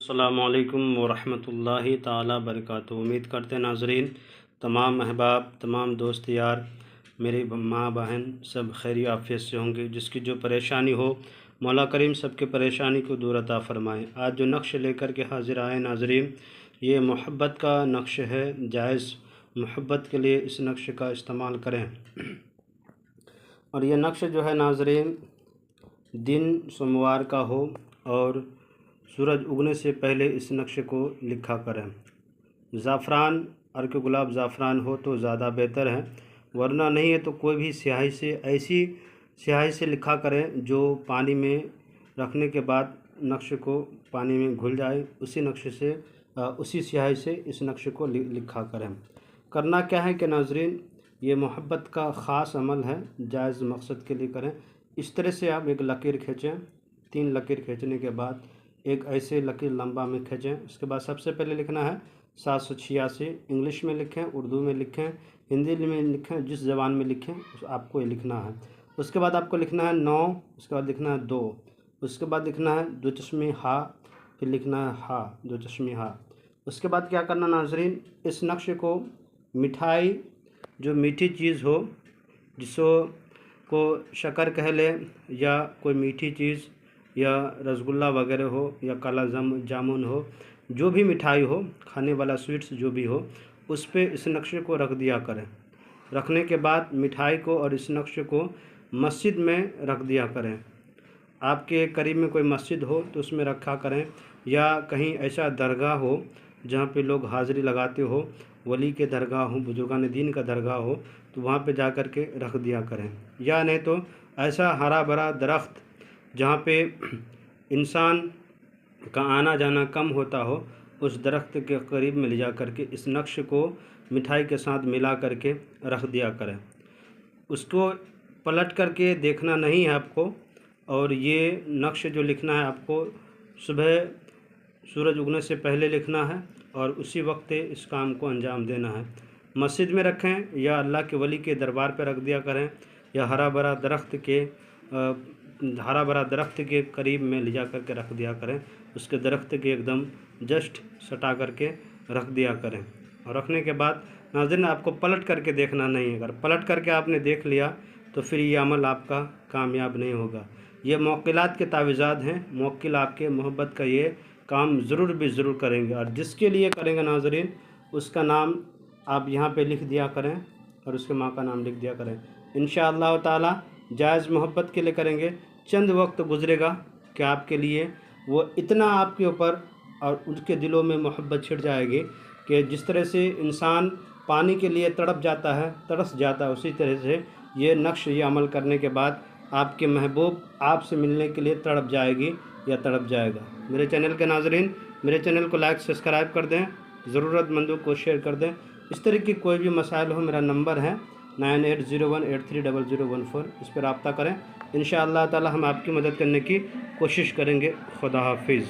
अस्सलामु अलैकुम वरहमतुल्लाहि ताला बरकातुहू। उम्मीद करते हैं नाज़रीन तमाम अहबाब, तमाम दोस्त यार, मेरी माँ बहन सब खैर आफियत से होंगे। जिसकी जो परेशानी हो मौला करीम सबके परेशानी को दूर अता फ़रमाएँ। आज जो नक्श लेकर के हाज़िर आए नाज़रीन, ये मोहब्बत का नक्श है। जायज़ मोहब्बत के लिए इस नक्श का इस्तेमाल करें। और ये नक्श जो है नाज़रीन, दिन सोमवार का हो और सूरज उगने से पहले इस नक्श को लिखा करें। ज़ाफ़रान, अर्क गुलाब ज़ाफ़रान हो तो ज़्यादा बेहतर है, वरना नहीं है तो कोई भी स्याही से, ऐसी स्याही से लिखा करें जो पानी में रखने के बाद नक्श को पानी में घुल जाए। उसी नक्श से उसी स्याही से इस नक्श को लिखा करें। करना क्या है कि नाज़रीन, ये मोहब्बत का ख़ास अमल है, जायज़ मकसद के लिए करें। इस तरह से आप एक लकीर खींचें। 3 लकीर खींचने के बाद एक ऐसे लकीर लंबा में खींचें। उसके बाद सबसे पहले लिखना है 786। इंग्लिश में लिखें, उर्दू में लिखें, हिंदी में लिखें, जिस ज़बान में लिखें आपको ये लिखना है। उसके बाद आपको लिखना है 9, उसके बाद लिखना है 2, उसके बाद लिखना है 2 चश्मे हा, फिर लिखना है हा, 2 चश्मे हा। उसके बाद क्या करना नाज़रीन, इस नक्श को मिठाई, जो मीठी चीज़ हो, जिसको शक्कर कह लें या कोई मीठी चीज़ या रसगुल्ला वगैरह हो या काला जामुन हो, जो भी मिठाई हो, खाने वाला स्वीट्स जो भी हो, उस पे इस नक्शे को रख दिया करें। रखने के बाद मिठाई को और इस नक्शे को मस्जिद में रख दिया करें। आपके करीब में कोई मस्जिद हो तो उसमें रखा करें, या कहीं ऐसा दरगाह हो जहाँ पे लोग हाज़िरी लगाते हो, वली के दरगाह हो, बुजुर्गान दीन का दरगाह हो, तो वहाँ पे जा कर के रख दिया करें। या नहीं तो ऐसा हरा भरा दरख्त जहाँ पे इंसान का आना जाना कम होता हो, उस दरख्त के करीब में ले जा कर के इस नक्श को मिठाई के साथ मिला कर के रख दिया करें। उसको पलट कर के देखना नहीं है आपको, और ये नक्श जो लिखना है आपको सुबह सूरज उगने से पहले लिखना है और उसी वक्त इस काम को अंजाम देना है। मस्जिद में रखें या अल्लाह के वली के दरबार पर रख दिया करें, या हरा भरा दरख्त के करीब में ले जा कर के रख दिया करें। उसके दरख्त के एकदम जस्ट सटा करके रख दिया करें। और रखने के बाद नाज़रीन आपको पलट करके देखना नहीं है। अगर पलट करके आपने देख लिया तो फिर ये अमल आपका कामयाब नहीं होगा। ये मौक्किलात के तावीज़ात हैं। मौक्किल आपके मोहब्बत का ये काम ज़रूर करेंगे, और जिसके लिए करेंगे नाज़रीन उसका नाम आप यहाँ पे लिख दिया करें और उसके माँ का नाम लिख दिया करें। इंशाअल्लाह ताला जायज़ मोहब्बत के लिए करेंगे। चंद वक्त गुज़रेगा कि आपके लिए वो इतना आपके ऊपर और उनके दिलों में मोहब्बत छिड़ जाएगी कि जिस तरह से इंसान पानी के लिए तड़प जाता है, तरस जाता है, उसी तरह से ये नक्श, ये अमल करने के बाद आपके महबूब आपसे मिलने के लिए तड़प जाएगी या तड़प जाएगा। मेरे चैनल के नाज़रीन, मेरे चैनल को लाइक सब्सक्राइब कर दें, ज़रूरतमंदों को शेयर कर दें। इस तरह की कोई भी मसाइल हो, मेरा नंबर है 9801830014, इस पर रब्ता करें। इंशाअल्लाह ताला हम आपकी मदद करने की कोशिश करेंगे। खुदा हाफिज़।